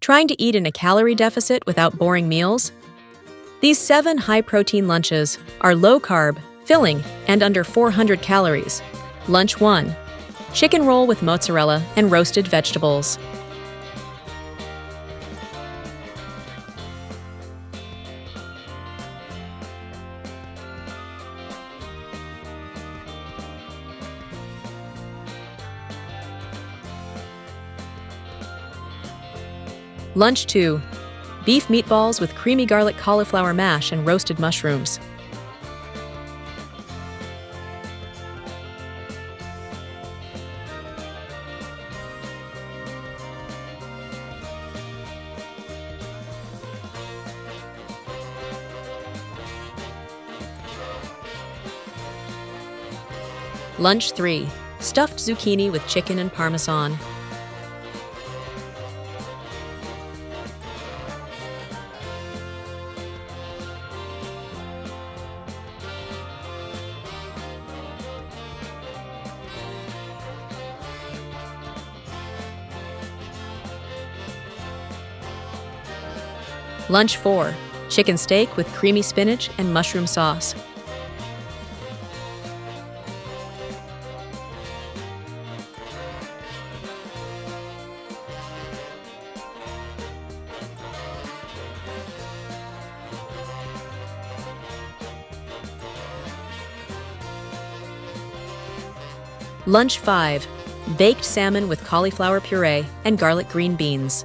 Trying to eat in a calorie deficit without boring meals? These 7 high-protein lunches are low-carb, filling, and under 400 calories. Lunch 1. Chicken roll with mozzarella and roasted vegetables. Lunch 2. Beef meatballs with creamy garlic cauliflower mash and roasted mushrooms. Lunch 3. Stuffed zucchini with chicken and parmesan. Lunch 4. Chicken steak with creamy spinach and mushroom sauce. Lunch 5. Baked salmon with cauliflower puree and garlic green beans.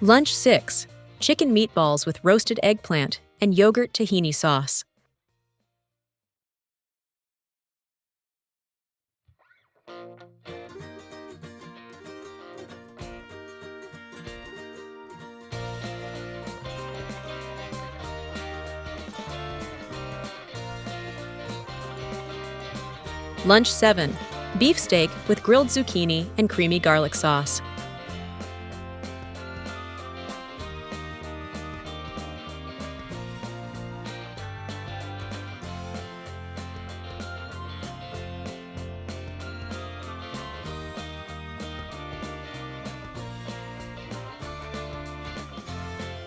Lunch 6. Chicken meatballs with roasted eggplant and yogurt tahini sauce. Lunch 7. Beef steak with grilled zucchini and creamy garlic sauce.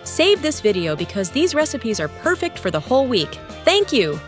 Save this video because these recipes are perfect for the whole week. Thank you!